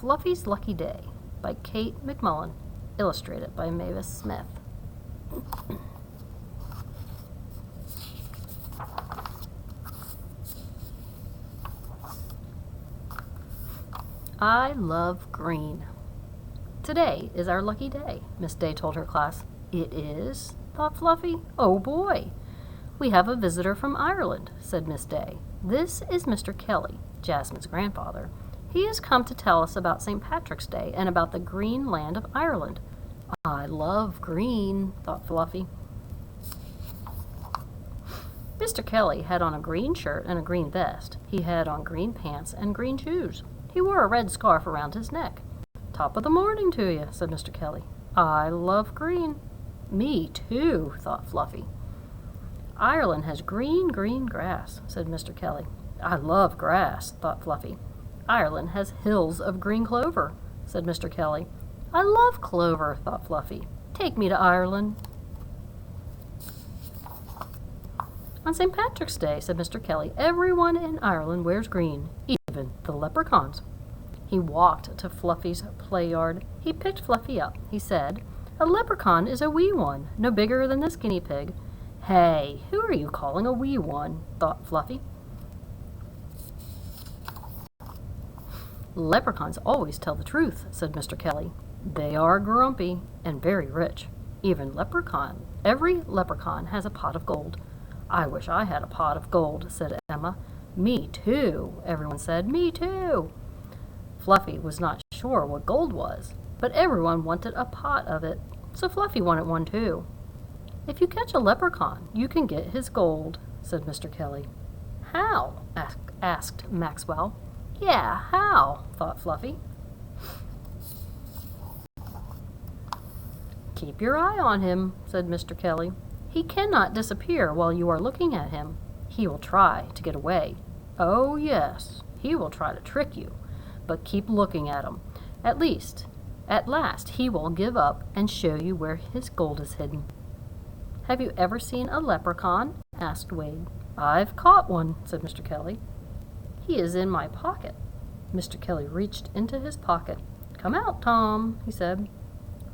Fluffy's Lucky Day by Kate McMullan, illustrated by Mavis Smith. I love green. Today is our lucky day, Miss Day told her class. It is? Thought Fluffy. Oh boy! We have a visitor from Ireland, said Miss Day. This is Mr. Kelly, Jasmine's grandfather. He has come to tell us about St. Patrick's Day and about the green land of Ireland. I love green, thought Fluffy. Mr. Kelly had on a green shirt and a green vest. He had on green pants and green shoes. He wore a red scarf around his neck. Top of the morning to you, said Mr. Kelly. I love green. Me too, thought Fluffy. Ireland has green grass, said Mr. Kelly. I love grass, thought Fluffy. Ireland has hills of green clover, said Mr. Kelly. I love clover, thought Fluffy. Take me to Ireland. On St. Patrick's Day, said Mr. Kelly, everyone in Ireland wears green, even the leprechauns. He walked to Fluffy's play yard. He picked Fluffy up. He said, A leprechaun is a wee one, no bigger than this guinea pig. Hey, who are you calling a wee one? Thought Fluffy. Leprechauns always tell the truth, said Mr. Kelly. They are grumpy and very rich. Every leprechaun has a pot of gold. I wish I had a pot of gold, said Emma. Me too, everyone said. Me too. Fluffy was not sure what gold was, but everyone wanted a pot of it, so Fluffy wanted one too. If you catch a leprechaun, you can get his gold, said Mr. Kelly. How? Asked Maxwell. Yeah, how? Thought Fluffy. Keep your eye on him, said Mr. Kelly. He cannot disappear while you are looking at him. He will try to get away. Oh, yes, he will try to trick you, but keep looking at him. At last, he will give up and show you where his gold is hidden. Have you ever seen a leprechaun? Asked Wade. I've caught one, said Mr. Kelly. He is in my pocket. Mr. Kelly reached into his pocket. Come out, Tom, he said.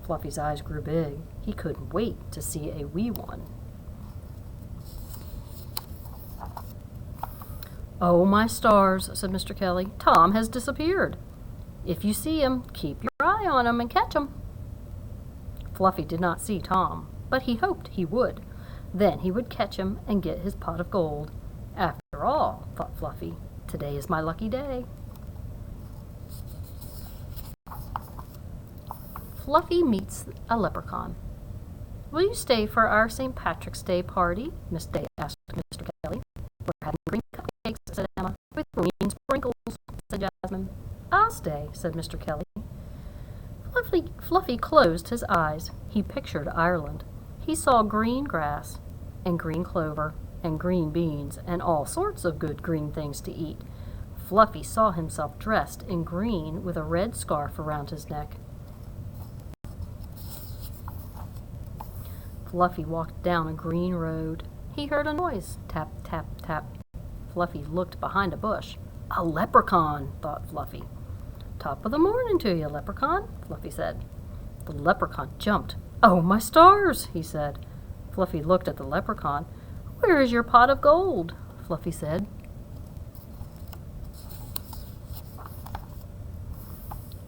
Fluffy's eyes grew big. He couldn't wait to see a wee one. Oh, my stars, said Mr. Kelly. Tom has disappeared. If you see him, keep your eye on him and catch him. Fluffy did not see Tom, but he hoped he would. Then he would catch him and get his pot of gold. After all, thought Fluffy, today is my lucky day. Fluffy meets a leprechaun. Will you stay for our St. Patrick's Day party? Miss Day asked Mr. Kelly. We're having green cupcakes, said Emma. With green sprinkles, said Jasmine. I'll stay, said Mr. Kelly. Fluffy closed his eyes. He pictured Ireland. He saw green grass and green clover and green beans and all sorts of good green things to eat. Fluffy saw himself dressed in green with a red scarf around his neck. Fluffy walked down a green road. He heard a noise. Tap, tap, tap. Fluffy looked behind a bush. A leprechaun, thought Fluffy. Top of the morning to you, leprechaun, Fluffy said. The leprechaun jumped. Oh, my stars, he said. Fluffy looked at the leprechaun. Where is your pot of gold? Fluffy said.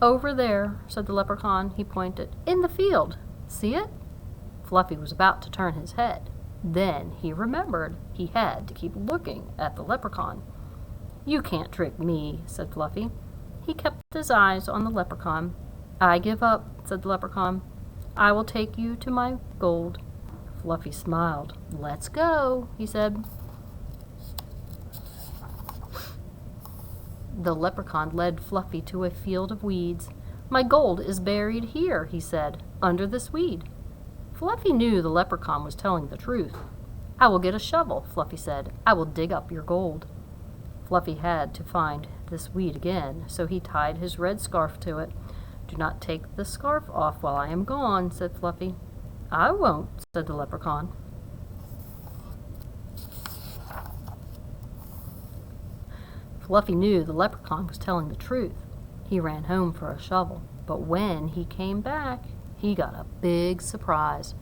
Over there, said the leprechaun. He pointed. In the field. See it? Fluffy was about to turn his head. Then he remembered he had to keep looking at the leprechaun. You can't trick me, said Fluffy. He kept his eyes on the leprechaun. I give up, said the leprechaun. I will take you to my gold. Fluffy smiled. Let's go, he said. The leprechaun led Fluffy to a field of weeds. My gold is buried here, he said, under this weed. Fluffy knew the leprechaun was telling the truth. I will get a shovel, Fluffy said. I will dig up your gold. Fluffy had to find this weed again, so he tied his red scarf to it. Do not take the scarf off while I am gone, said Fluffy. I won't, said the leprechaun. Fluffy knew the leprechaun was telling the truth. He ran home for a shovel, but when he came back, he got a big surprise.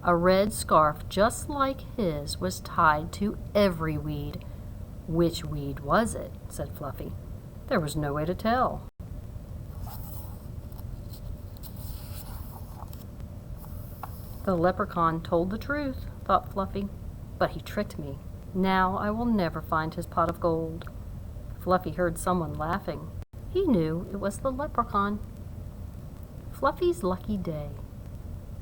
A red scarf just like his was tied to every weed. "Which weed was it?" said Fluffy. There was no way to tell. The leprechaun told the truth, thought Fluffy, but he tricked me. Now I will never find his pot of gold. Fluffy heard someone laughing. He knew it was the leprechaun. Fluffy's lucky day.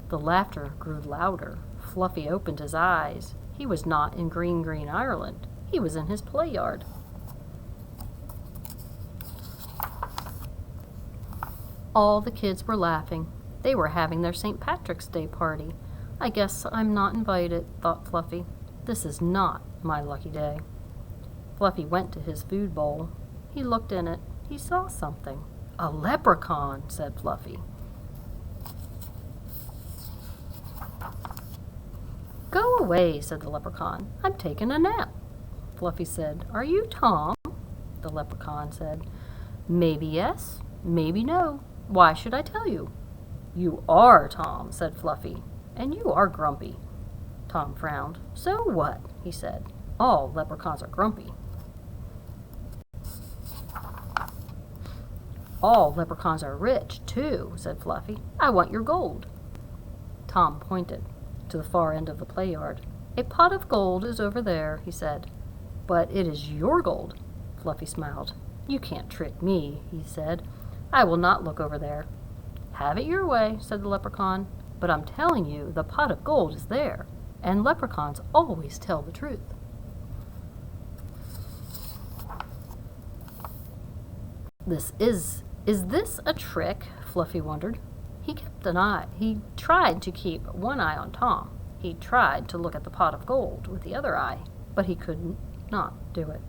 The laughter grew louder. Fluffy opened his eyes. He was not in green, green Ireland. He was in his play yard. All the kids were laughing. They were having their St. Patrick's Day party. I guess I'm not invited, thought Fluffy. This is not my lucky day. Fluffy went to his food bowl. He looked in it. He saw something. "A leprechaun," said Fluffy. "Go away," said the leprechaun. "I'm taking a nap." Fluffy said, "Are you Tom?" The leprechaun said, "Maybe yes, maybe no. Why should I tell you?" "You are Tom," said Fluffy, "and you are grumpy." Tom frowned. "So what?" he said. "All leprechauns are grumpy." "All leprechauns are rich, too," said Fluffy. "I want your gold." Tom pointed to the far end of the play yard. "A pot of gold is over there," he said. "But it is your gold." Fluffy smiled. "You can't trick me," he said. "I will not look over there." "Have it your way," said the leprechaun. "But I'm telling you the pot of gold is there, and leprechauns always tell the truth." Is this a trick? Fluffy wondered. He tried to keep one eye on Tom. He tried to look at the pot of gold with the other eye, but he could not do it.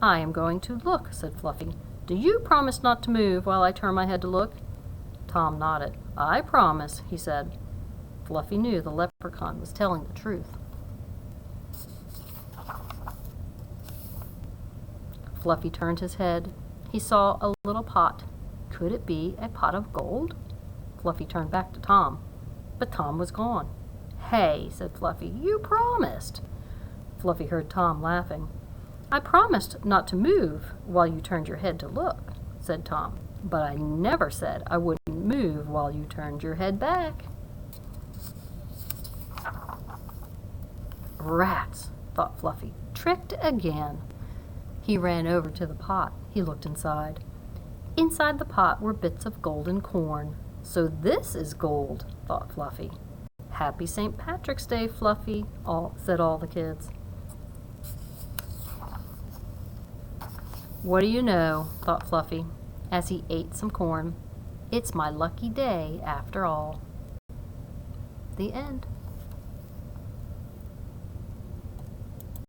"I am going to look," said Fluffy. "Do you promise not to move while I turn my head to look?" Tom nodded. "I promise," he said. Fluffy knew the leprechaun was telling the truth. Fluffy turned his head. He saw a little pot. Could it be a pot of gold? Fluffy turned back to Tom, but Tom was gone. "Hey," said Fluffy, "you promised." Fluffy heard Tom laughing. "I promised not to move while you turned your head to look," said Tom, "but I never said I wouldn't move while you turned your head back." "Rats," thought Fluffy, "tricked again." He ran over to the pot. He looked inside. Inside the pot were bits of golden corn. "So this is gold," thought Fluffy. "Happy St. Patrick's Day, Fluffy," said all the kids. "What do you know," thought Fluffy, as he ate some corn. "It's my lucky day after all." The end.